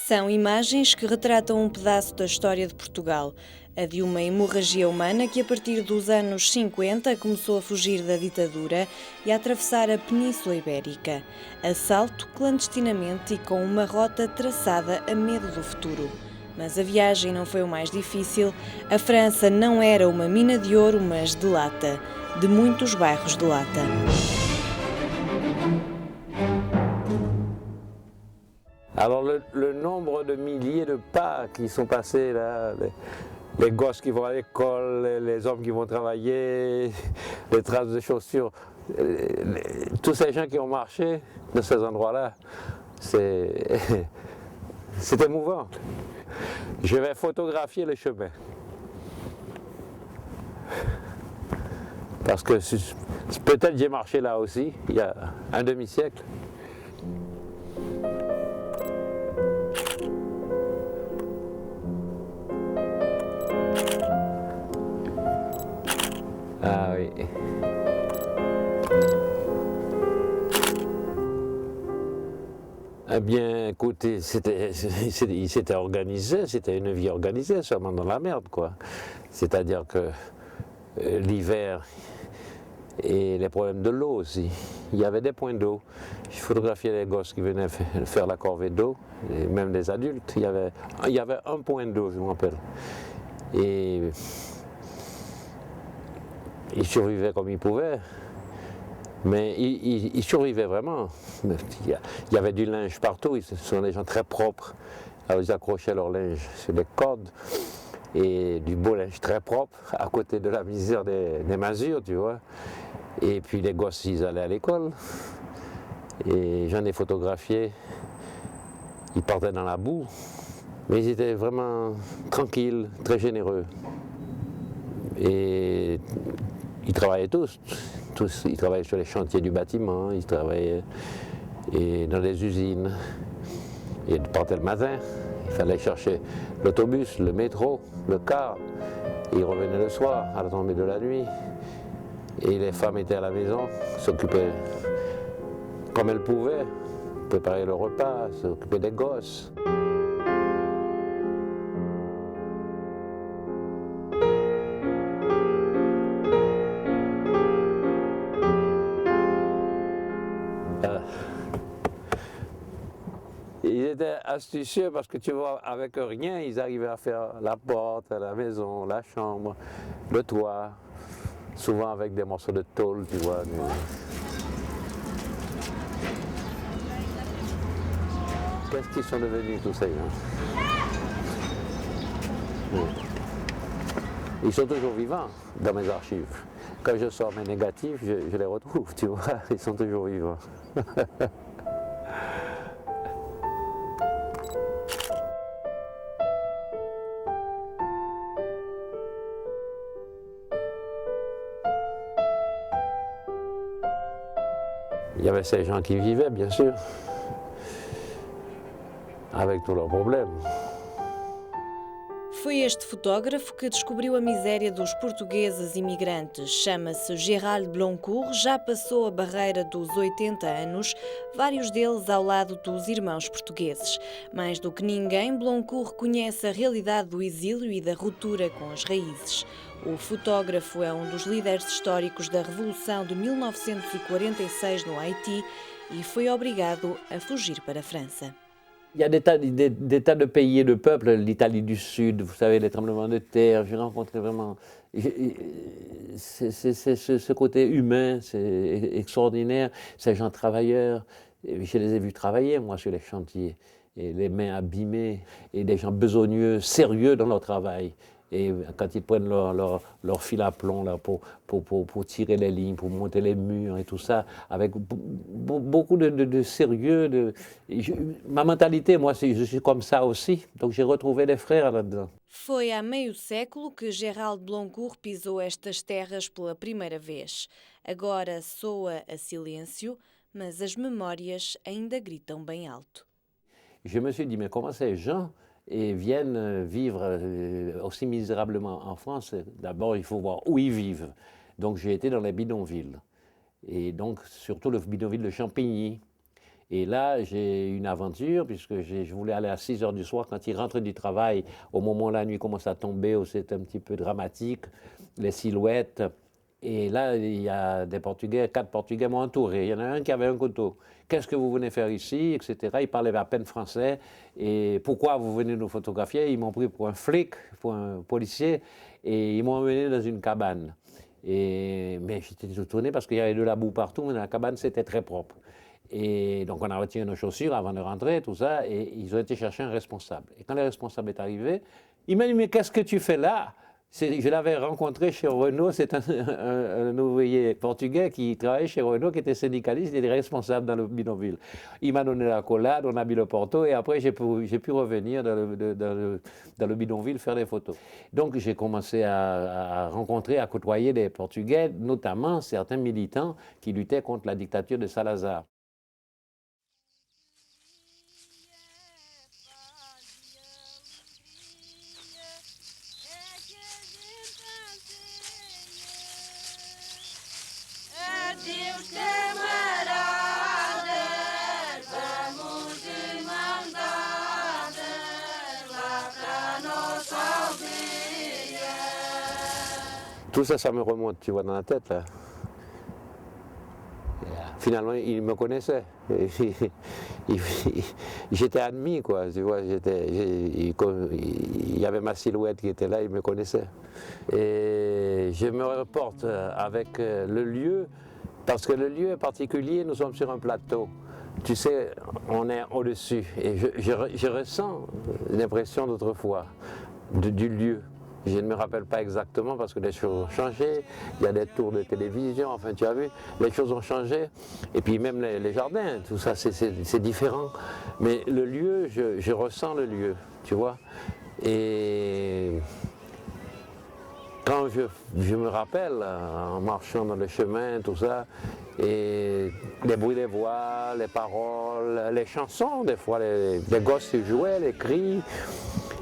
São imagens que retratam um pedaço da história de Portugal, a de uma hemorragia humana que a partir dos anos 50 começou a fugir da ditadura e a atravessar a Península Ibérica. Assalto clandestinamente e com uma rota traçada a medo do futuro. Mas a viagem não foi o mais difícil. A França não era uma mina de ouro, mas de lata, de muitos bairros de lata. Alors le nombre de milliers de pas qui sont passés là, les gosses qui vont à l'école, les hommes qui vont travailler, les traces de chaussures, tous ces gens qui ont marché de ces endroits-là, c'est émouvant. Je vais photographier le chemin. Parce que peut-être j'ai marché là aussi, il y a un demi-siècle. Ah oui. Eh bien, écoutez, il s'était organisé, c'était une vie organisée, seulement dans la merde, quoi. C'est-à-dire que l'hiver et les problèmes de l'eau aussi. Il y avait des points d'eau. Je photographiais les gosses qui venaient faire la corvée d'eau, et même des adultes. Il y avait un point d'eau, je me rappelle. Et ils survivaient comme ils pouvaient, mais ils survivaient vraiment. Il y avait du linge partout, ce sont des gens très propres. Alors ils accrochaient leur linge sur des cordes, et du beau linge très propre, à côté de la misère des masures, tu vois. Et puis les gosses, ils allaient à l'école, et j'en ai photographié, ils partaient dans la boue, mais ils étaient vraiment tranquilles, très généreux. Et ils travaillaient tous, ils travaillaient sur les chantiers du bâtiment, ils travaillaient dans les usines. Ils partaient le matin, il fallait chercher l'autobus, le métro, le car. Et ils revenaient le soir, à la tombée de la nuit. Et les femmes étaient à la maison, s'occupaient comme elles pouvaient, préparer le repas, s'occuper des gosses. Ils étaient astucieux parce que tu vois, avec rien, ils arrivaient à faire la porte, la maison, la chambre, le toit, souvent avec des morceaux de tôle, tu vois. Qu'est-ce qu'ils sont devenus tous ces gens? Ils sont toujours vivants dans mes archives. Quand je sors mes négatifs, je les retrouve, tu vois, ils sont toujours vivants. Il y avait ces gens qui vivaient, bien sûr, avec tous leurs problèmes. Foi este fotógrafo que descobriu a miséria dos portugueses imigrantes. Chama-se Gérald Bloncourt, já passou a barreira dos 80 anos, vários deles ao lado dos irmãos portugueses. Mais do que ninguém, Bloncourt conhece a realidade do exílio e da ruptura com as raízes. O fotógrafo é um dos líderes históricos da Revolução de 1946 no Haïti e foi obrigado a fugir para a França. Il y a des tas de pays et de peuples, l'Italie du Sud, vous savez, les tremblements de terre, j'ai rencontré vraiment... Ce côté humain, c'est extraordinaire, ces gens travailleurs, je les ai vus travailler, moi, sur les chantiers, et les mains abîmées, et des gens besogneux, sérieux dans leur travail. Et quand ils prennent leur fil à plomb là, pour tirer les lignes, pour monter les murs et tout ça, avec beaucoup de sérieux. Ma mentalité, moi, je suis comme ça aussi. Donc j'ai retrouvé des frères là-dedans. Foi há meio século que Gérald Bloncourt pisou estas terras pela primeira vez. Agora soa a silêncio, mas as memórias ainda gritam bem alto. Je me suis dit, mais comment ces gens viennent vivre aussi misérablement en France? D'abord, il faut voir où ils vivent. Donc j'ai été dans les bidonvilles. Et donc surtout le bidonville de Champigny. Et là, j'ai une aventure, puisque je voulais aller à 6 heures du soir, quand il rentre du travail, au moment où la nuit commence à tomber, où c'est un petit peu dramatique, les silhouettes. Et là, il y a des Portugais, 4 Portugais m'ont entouré. Il y en a un qui avait un couteau. Qu'est-ce que vous venez faire ici, etc. Ils parlaient à peine français. Et pourquoi vous venez nous photographier? Ils m'ont pris pour un flic, pour un policier, et ils m'ont emmené dans une cabane. Mais j'étais tout étonné parce qu'il y avait de la boue partout, mais dans la cabane, c'était très propre. Et donc on a retiré nos chaussures avant de rentrer, tout ça, et ils ont été chercher un responsable. Et quand le responsable est arrivé, il m'a dit, mais qu'est-ce que tu fais là? Je l'avais rencontré chez Renault, c'est un ouvrier portugais qui travaillait chez Renault, qui était syndicaliste, il était responsable dans le bidonville. Il m'a donné l'accolade, on a mis le porto, et après j'ai pu revenir dans le bidonville faire des photos. Donc j'ai commencé à rencontrer, à côtoyer des Portugais, notamment certains militants qui luttaient contre la dictature de Salazar. Tout ça, ça me remonte, tu vois, dans la tête, là. Finalement, il me connaissait. J'étais admis, quoi, tu vois. Il y avait ma silhouette qui était là, il me connaissait. Et je me reporte avec le lieu, parce que le lieu est particulier, nous sommes sur un plateau. Tu sais, on est au-dessus. Et je ressens l'impression d'autrefois, du lieu. Je ne me rappelle pas exactement parce que les choses ont changé, il y a des tours de télévision, enfin tu as vu, les choses ont changé. Et puis même les jardins, tout ça c'est différent. Mais le lieu, je ressens le lieu, tu vois. Et quand je me rappelle, en marchant dans le chemin, tout ça, et les bruits des voix, les paroles, les chansons, des fois les gosses qui jouaient, les cris,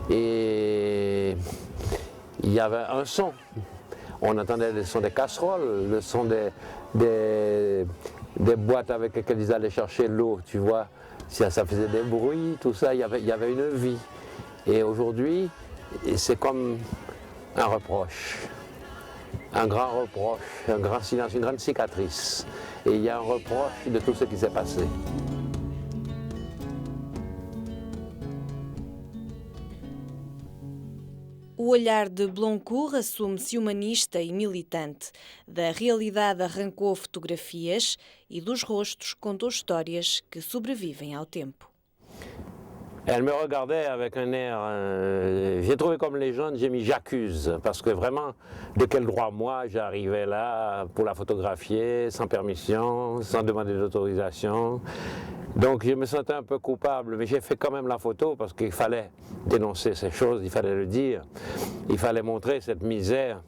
et il y avait un son. On entendait le son des casseroles, le son des boîtes avec lesquelles ils allaient chercher l'eau, tu vois. Ça faisait des bruits, tout ça, il y avait une vie. Et aujourd'hui, c'est comme un reproche, un grand reproche, un grand silence, une grande cicatrice. Et il y a un reproche de tout ce qui s'est passé. O olhar de Bloncourt assume-se humanista e militante. Da realidade arrancou fotografias e dos rostos contou histórias que sobrevivem ao tempo. Elle me regardait avec un air, j'ai trouvé comme légende, j'ai mis j'accuse, parce que vraiment, de quel droit moi j'arrivais là pour la photographier, sans permission, sans demander d'autorisation. Donc je me sentais un peu coupable, mais j'ai fait quand même la photo parce qu'il fallait dénoncer ces choses, il fallait le dire, il fallait montrer cette misère.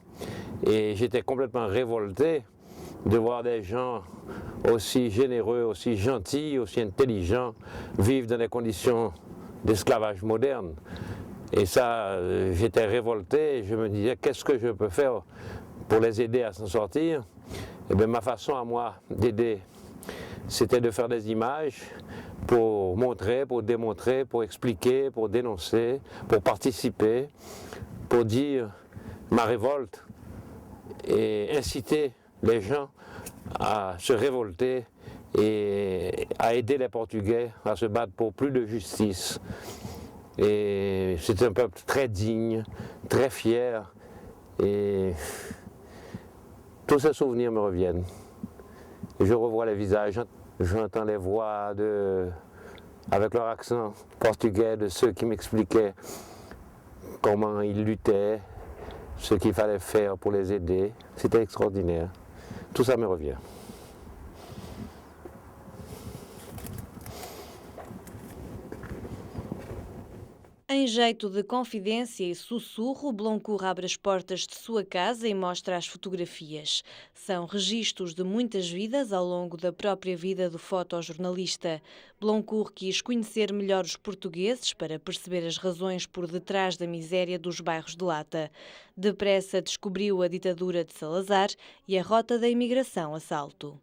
Et j'étais complètement révolté de voir des gens aussi généreux, aussi gentils, aussi intelligents, vivre dans des conditions d'esclavage moderne. Et ça, j'étais révolté et je me disais, qu'est-ce que je peux faire pour les aider à s'en sortir? Et bien ma façon à moi d'aider, c'était de faire des images pour montrer, pour démontrer, pour expliquer, pour dénoncer, pour participer, pour dire ma révolte et inciter les gens à se révolter et à aider les Portugais à se battre pour plus de justice. Et c'est un peuple très digne, très fier, et tous ces souvenirs me reviennent. Je revois les visages, j'entends les voix avec leur accent portugais de ceux qui m'expliquaient comment ils luttaient, ce qu'il fallait faire pour les aider. C'était extraordinaire. Tout ça me revient. Em jeito de confidência e sussurro, Bloncourt abre as portas de sua casa e mostra as fotografias. São registros de muitas vidas ao longo da própria vida do fotojornalista. Bloncourt quis conhecer melhor os portugueses para perceber as razões por detrás da miséria dos bairros de lata. Depressa descobriu a ditadura de Salazar e a rota da imigração a Salto.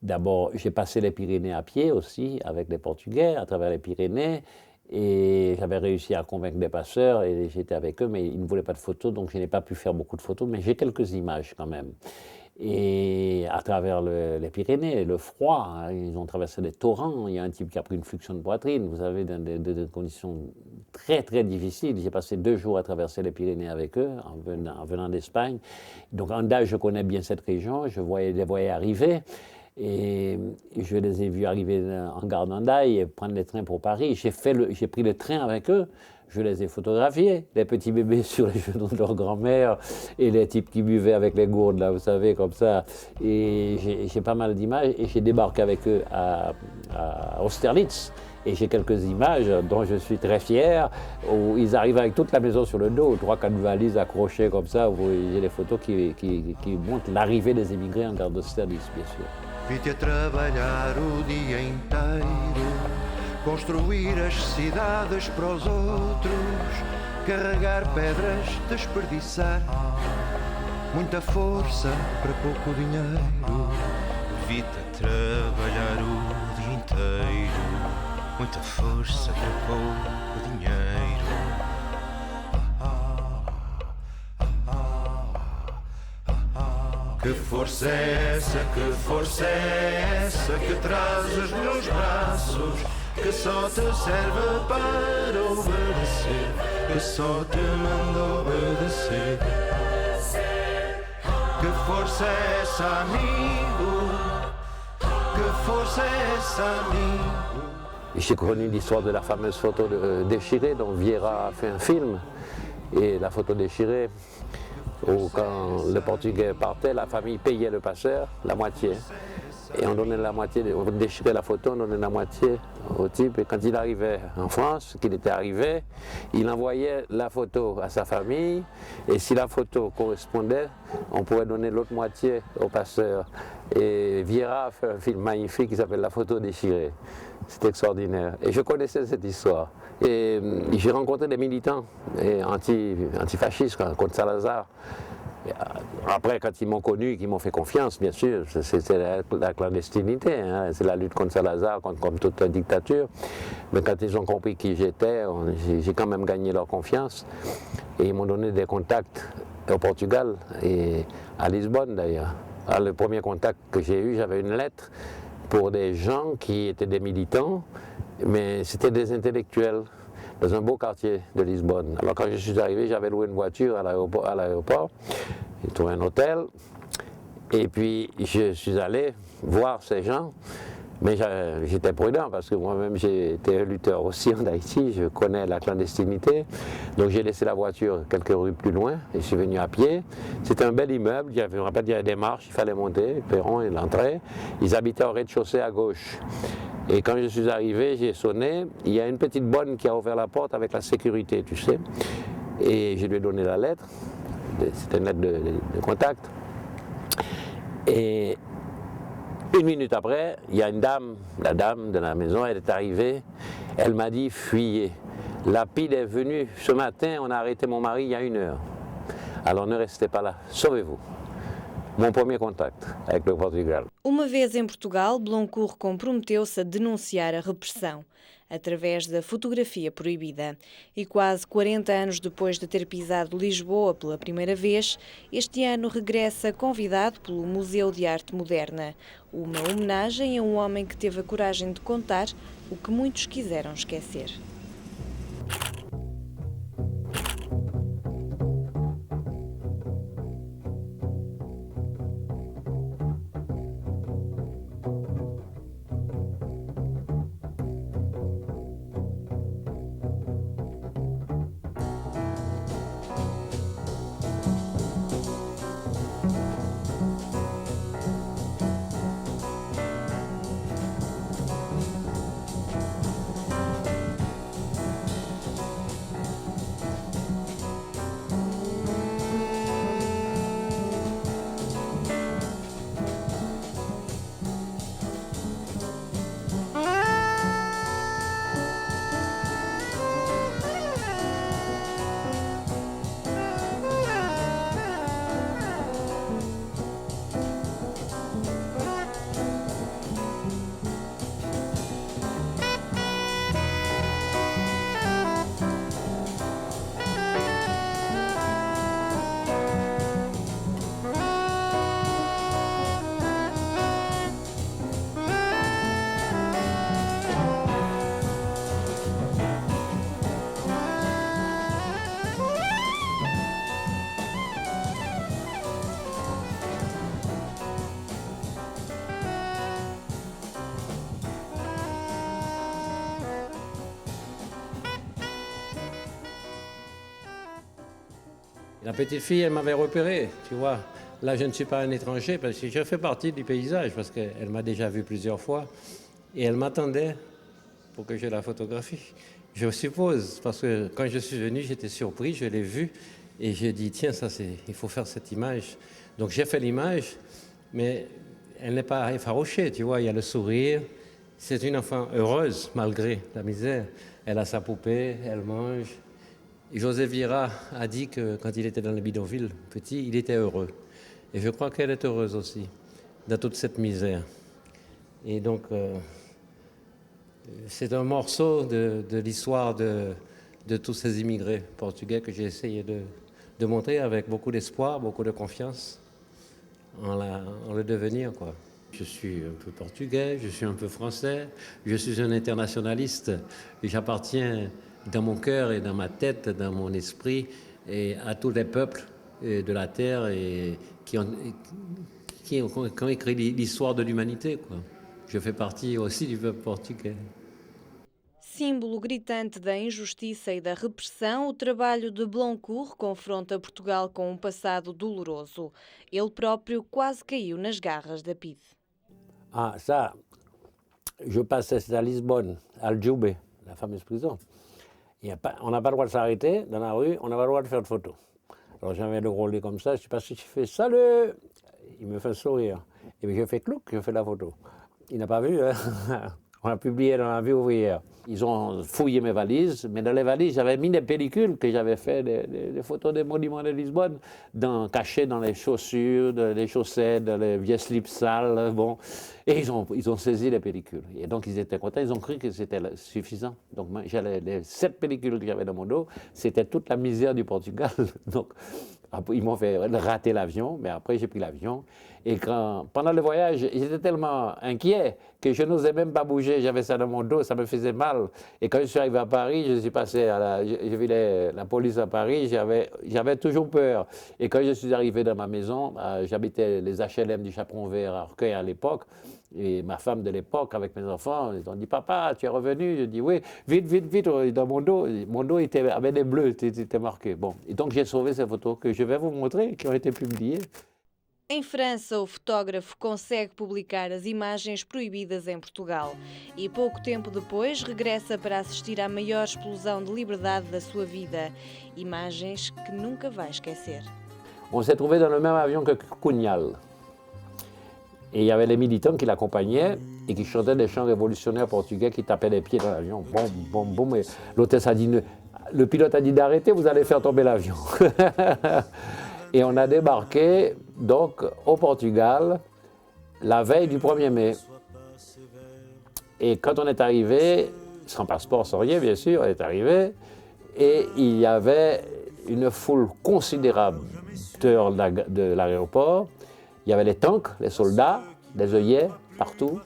D'abord, j'ai passé les Pyrénées à pied aussi, avec les Portugais, à travers les Pyrénées. Et j'avais réussi à convaincre des passeurs et j'étais avec eux, mais ils ne voulaient pas de photos, donc je n'ai pas pu faire beaucoup de photos, mais j'ai quelques images quand même. Et à travers les Pyrénées, le froid, hein, ils ont traversé des torrents, il y a un type qui a pris une fluxion de poitrine, vous savez, dans des conditions très très difficiles. J'ai passé 2 jours à traverser les Pyrénées avec eux, en venant d'Espagne. Donc en Daille, je connais bien cette région, je les voyais arriver. Et je les ai vus arriver en gare d'Hendaye et prendre les trains pour Paris. J'ai pris le train avec eux, je les ai photographiés, les petits bébés sur les genoux de leur grand-mère et les types qui buvaient avec les gourdes, là, vous savez, comme ça. Et j'ai pas mal d'images et j'ai débarqué avec eux à Austerlitz. Et j'ai quelques images dont je suis très fier, où ils arrivent avec toute la maison sur le dos, 3-4 valises accrochées comme ça. J'ai des photos qui montrent l'arrivée des immigrés en gare d'Austerlitz, bien sûr. Vi-te a trabalhar o dia inteiro, construir as cidades para os outros, carregar pedras, desperdiçar muita força para pouco dinheiro. Vi-te a trabalhar o dia inteiro, muita força para pouco dinheiro. Que força é essa que trazes nos braços, que só te serve para obedecer, que só te manda obedecer? Que força é essa, amigo? Que força é essa, amigo? J'ai connu l'histoire de la fameuse photo déchirée dont Vieira a fait un film. Et la photo déchirée, où quand le Portugais partait, la famille payait le passeur, la moitié. Et on donnait la moitié, on déchirait la photo, on donnait la moitié au type. Et quand il arrivait en France, qu'il était arrivé, il envoyait la photo à sa famille. Et si la photo correspondait, on pouvait donner l'autre moitié au passeur. Et Vieira a fait un film magnifique qui s'appelle La photo déchirée. C'est extraordinaire. Et je connaissais cette histoire. Et j'ai rencontré des militants antifascistes contre Salazar. Après, quand ils m'ont connu, qu'ils m'ont fait confiance, bien sûr, c'était la clandestinité, hein, c'est la lutte contre Salazar, comme toute la dictature. Mais quand ils ont compris qui j'étais, j'ai quand même gagné leur confiance. Et ils m'ont donné des contacts au Portugal et à Lisbonne d'ailleurs. Alors, le premier contact que j'ai eu, j'avais une lettre pour des gens qui étaient des militants, mais c'était des intellectuels dans un beau quartier de Lisbonne. Alors quand je suis arrivé, j'avais loué une voiture à l'aéroport, j'ai trouvé un hôtel, et puis je suis allé voir ces gens, mais j'étais prudent parce que moi-même j'ai été un lutteur aussi en Haïti, je connais la clandestinité, donc j'ai laissé la voiture quelques rues plus loin et je suis venu à pied. C'était un bel immeuble, je me rappelle, il y avait des marches, il fallait monter, le perron et l'entrée. Ils habitaient au rez-de-chaussée à gauche. Et quand je suis arrivé, j'ai sonné, il y a une petite bonne qui a ouvert la porte avec la sécurité, tu sais. Et je lui ai donné la lettre, c'était une lettre de contact. Et 1 minute après, il y a une dame, la dame de la maison, elle est arrivée, elle m'a dit « fuyez ». La PID est venue ce matin, on a arrêté mon mari il y a 1 heure. Alors ne restez pas là, sauvez-vous. Mon primeiro contacto com o Portugal. Uma vez em Portugal, Bloncourt comprometeu-se a denunciar a repressão através da fotografia proibida. E quase 40 anos depois de ter pisado Lisboa pela primeira vez, este ano regressa convidado pelo Museu de Arte Moderna. Uma homenagem a um homem que teve a coragem de contar o que muitos quiseram esquecer. La petite fille, elle m'avait repéré, tu vois. Là, je ne suis pas un étranger parce que je fais partie du paysage, parce qu'elle m'a déjà vu plusieurs fois. Et elle m'attendait pour que je la photographie. Je suppose, parce que quand je suis venu, j'étais surpris, je l'ai vue. Et j'ai dit, tiens, il faut faire cette image. Donc j'ai fait l'image, mais elle n'est pas effarouchée, tu vois, il y a le sourire. C'est une enfant heureuse, malgré la misère. Elle a sa poupée, elle mange. Et José Vira a dit que quand il était dans le bidonville, petit, il était heureux. Et je crois qu'elle est heureuse aussi, dans toute cette misère. Et donc, c'est un morceau de l'histoire de tous ces immigrés portugais que j'ai essayé de montrer avec beaucoup d'espoir, beaucoup de confiance en le devenir, quoi. Je suis un peu portugais, je suis un peu français, je suis un internationaliste. J'appartiens dans mon cœur et dans ma tête, dans mon esprit, et à tous les peuples de la Terre et qui ont écrit l'histoire de l'humanité, quoi. Je fais partie aussi du peuple portugais. Símbolo gritante da injustiça e da repressão, o trabalho de Bloncourt confronta Portugal com um passado doloroso. Ele próprio quase caiu nas garras da PIDE. Ah, ça, je passais à Lisbonne, à Aljube, la fameuse prison. On n'a pas le droit de s'arrêter dans la rue, on n'a pas le droit de faire de photos. Alors j'avais le rôler comme ça, je sais pas si je fais salut, il me fait sourire. Et puis je fais clouc, je fais la photo. Il n'a pas vu, hein. On a publié dans la Vie ouvrière. Ils ont fouillé mes valises, mais dans les valises, j'avais mis des pellicules que j'avais fait, des photos des monuments de Lisbonne, cachées dans les chaussures, les chaussettes, dans les vieux slips sales, bon. Et ils ont saisi les pellicules. Et donc ils étaient contents, ils ont cru que c'était suffisant. Donc les 7 pellicules que j'avais dans mon dos, c'était toute la misère du Portugal. Donc ils m'ont fait rater l'avion, mais après j'ai pris l'avion. Et pendant le voyage, j'étais tellement inquiet que je n'osais même pas bouger. J'avais ça dans mon dos, ça me faisait mal. Et quand je suis arrivé à Paris, je suis passé j'ai vu la police à Paris, j'avais toujours peur. Et quand je suis arrivé dans ma maison, j'habitais les HLM du Chaperon Vert à Arcueil à l'époque. Et ma femme de l'époque, avec mes enfants, ils ont dit « Papa, tu es revenu ?» Je dis « Oui, vite, vite, vite !» Dans mon dos avait des bleus, c'était marqué. Bon. Et donc j'ai sauvé ces photos que je vais vous montrer, qui ont été publiées. Em França, o fotógrafo consegue publicar as imagens proibidas em Portugal e pouco tempo depois regressa para assistir à maior explosão de liberdade da sua vida. Imagens que nunca vai esquecer. On s'est trouvé dans le même avion que Cunhal. Et il y avait les militants qui l'accompagnaient et qui chantaient des chants révolutionnaires portugais qui tapaient les pieds dans l'avion. Boum, boum, boum. Et l'hôtesse a dit, le pilote a dit d'arrêter, vous allez faire tomber l'avion. Et on a débarqué donc au Portugal la veille du 1er mai. Et quand on est arrivé, sans passeport, sans rien bien sûr, on est arrivé, et il y avait une foule considérable dehors de l'aéroport. Il y avait les tanks, les soldats, des œillets partout,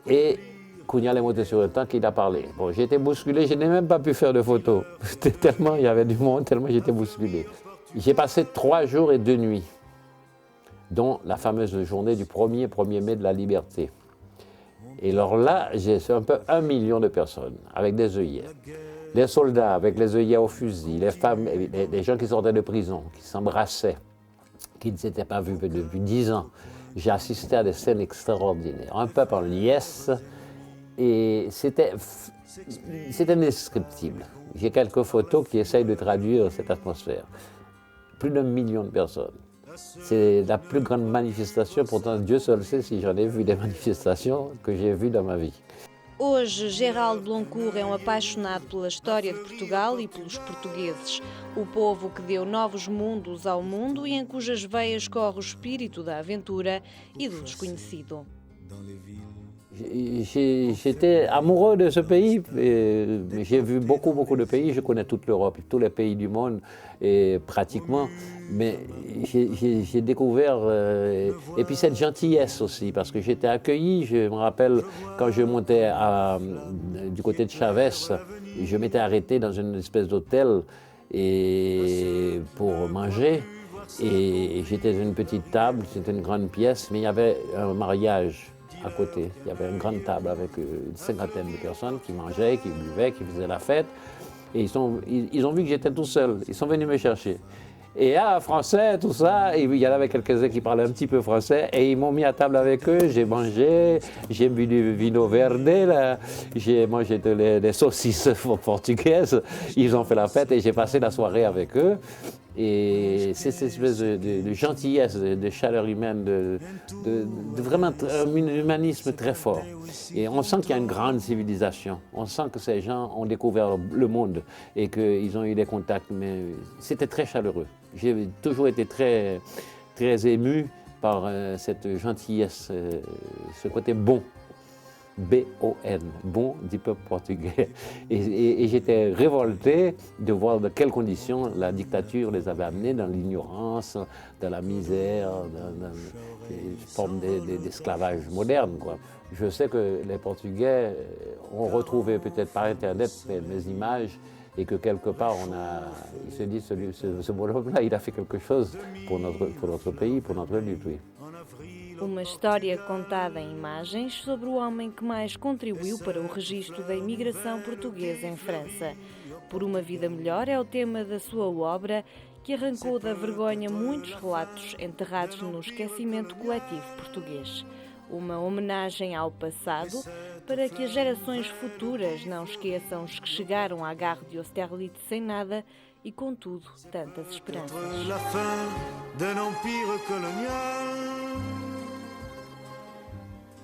et Cunhal est monté sur le tank et il a parlé. Bon, j'ai été bousculé, je n'ai même pas pu faire de photos. Tellement il y avait du monde, tellement j'étais bousculé. J'ai passé 3 jours et 2 nuits, dont la fameuse journée du 1er mai de la liberté. Et alors là, c'est un peu 1 million de personnes, avec des œillets. Les soldats avec les œillets au fusil, les femmes, les gens qui sortaient de prison, qui s'embrassaient, qui ne s'étaient pas vus depuis 10 ans. J'ai assisté à des scènes extraordinaires. Un peuple en liesse, et c'était indescriptible. J'ai quelques photos qui essayent de traduire cette atmosphère. Plus d'1 million de personnes. C'est la plus grande manifestation, pourtant Dieu seul sait si j'en ai vu des manifestations que j'ai vues dans ma vie. Hoje, Geraldo Bloncourt é apaixonado pela história de Portugal e pelos portugueses, o povo que deu novos mundos ao mundo e em cujas veias corre o espírito da aventura e do desconhecido. J'étais amoureux de ce pays, j'ai vu beaucoup de pays, je connais toute l'Europe, tous les pays du monde, et pratiquement, mais j'ai découvert, et puis cette gentillesse aussi, parce que j'étais accueilli, je me rappelle quand je montais du côté de Chavez, je m'étais arrêté dans une espèce d'hôtel pour manger, et j'étais dans une petite table, c'était une grande pièce, mais il y avait un mariage à côté. Il y avait une grande table avec une 50aine de personnes qui mangeaient, qui buvaient, qui faisaient la fête. Et ils ont vu que j'étais tout seul. Ils sont venus me chercher. Et français, tout ça, et il y en avait quelques-uns qui parlaient un petit peu français, et ils m'ont mis à table avec eux, j'ai mangé, j'ai bu du vino verde, là, j'ai mangé des saucisses portugaises, ils ont fait la fête et j'ai passé la soirée avec eux. Et c'est cette espèce de gentillesse, de chaleur humaine, de vraiment un humanisme très fort. Et on sent qu'il y a une grande civilisation. On sent que ces gens ont découvert le monde et qu'ils ont eu des contacts, mais c'était très chaleureux. J'ai toujours été très, très ému par cette gentillesse, ce côté bon. B-O-N, bon du peuple portugais. Et j'étais révolté de voir de quelles conditions la dictature les avait amenés, dans l'ignorance, dans la misère, dans une forme d'esclavage moderne, quoi. Je sais que les Portugais ont retrouvé peut-être par Internet mes images et que quelque part ils se disent ce bonhomme-là, il a fait quelque chose pour notre pays, pour notre lutte, oui. Uma história contada em imagens sobre o homem que mais contribuiu para o registro da imigração portuguesa em França. Por uma vida melhor é o tema da sua obra, que arrancou da vergonha muitos relatos enterrados no esquecimento coletivo português. Uma homenagem ao passado, para que as gerações futuras não esqueçam os que chegaram à Gare de Austerlitz sem nada e, contudo, tantas esperanças. La fin d'un empire colonial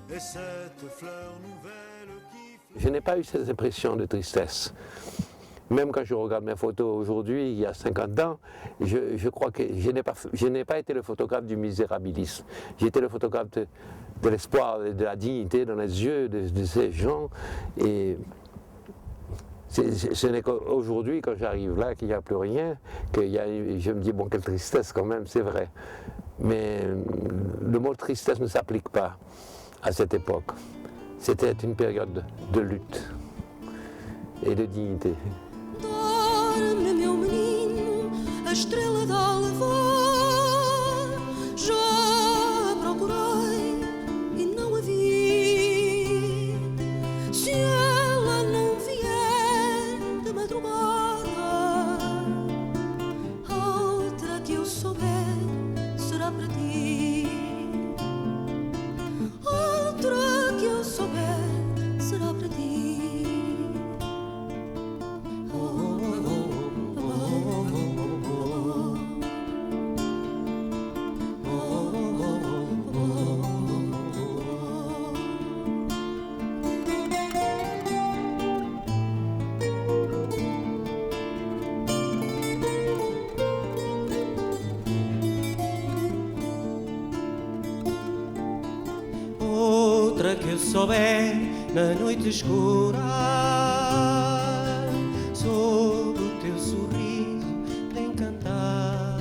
et cette fleur nouvelle qui... Je n'ai pas eu cette impression de tristesse. Même quand je regarde mes photos aujourd'hui, il y a 50 ans, je crois que je n'ai pas été le photographe du misérabilisme. J'ai été le photographe de l'espoir et de la dignité dans les yeux de ces gens. Et ce n'est qu'aujourd'hui, quand j'arrive là, qu'il n'y a plus rien, je me dis, bon, quelle tristesse quand même, c'est vrai. Mais le mot tristesse ne s'applique pas à cette époque. C'était une période de lutte et de dignité. Dorme, meu menino, a estrela d'alva. Já procurei e não a vi. Se ela não vier de madrugada, a outra que eu souber será para ti. Outra que eu souber será para ti. Outra que eu souber na noite escura, sobre o teu sorriso de encantar,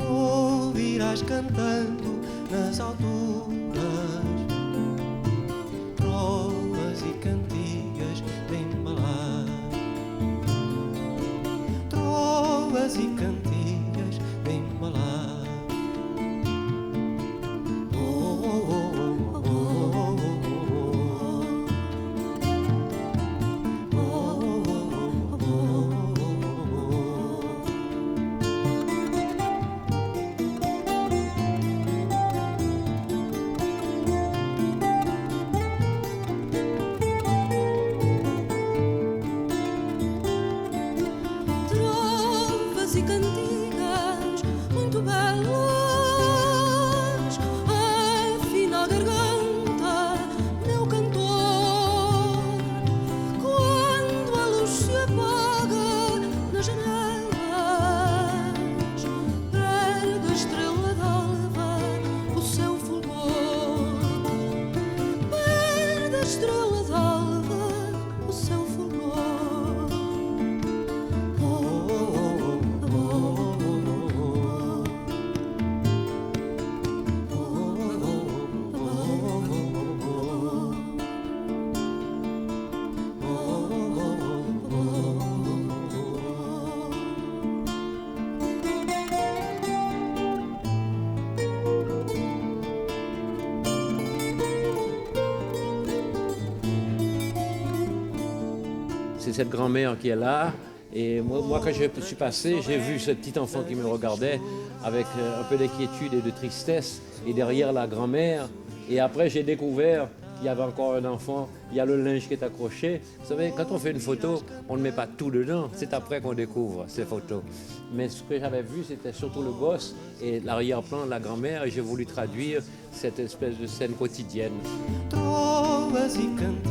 ouvirás cantando nas alturas trovas e cantigas de embalar, trovas e cantigas de embalar. Trovas e cantigas muito belas, afina a garganta, meu cantor. Quando a luz se apaga nas janelas, perde a estrela d'alva o seu fulgor. Perde a estrela d'alva o seu fulgor. C'est cette grand-mère qui est là Et moi, quand je suis passé, j'ai vu ce petit enfant qui me regardait avec un peu d'inquiétude et de tristesse, et derrière la grand-mère. Et après, j'ai découvert qu'il y avait encore un enfant, il y a le linge qui est accroché. Vous savez, quand on fait une photo, on ne met pas tout dedans, c'est après qu'on découvre ces photos. Mais ce que j'avais vu, c'était surtout le gosse et l'arrière-plan, la grand-mère, et j'ai voulu traduire cette espèce de scène quotidienne. Trovas e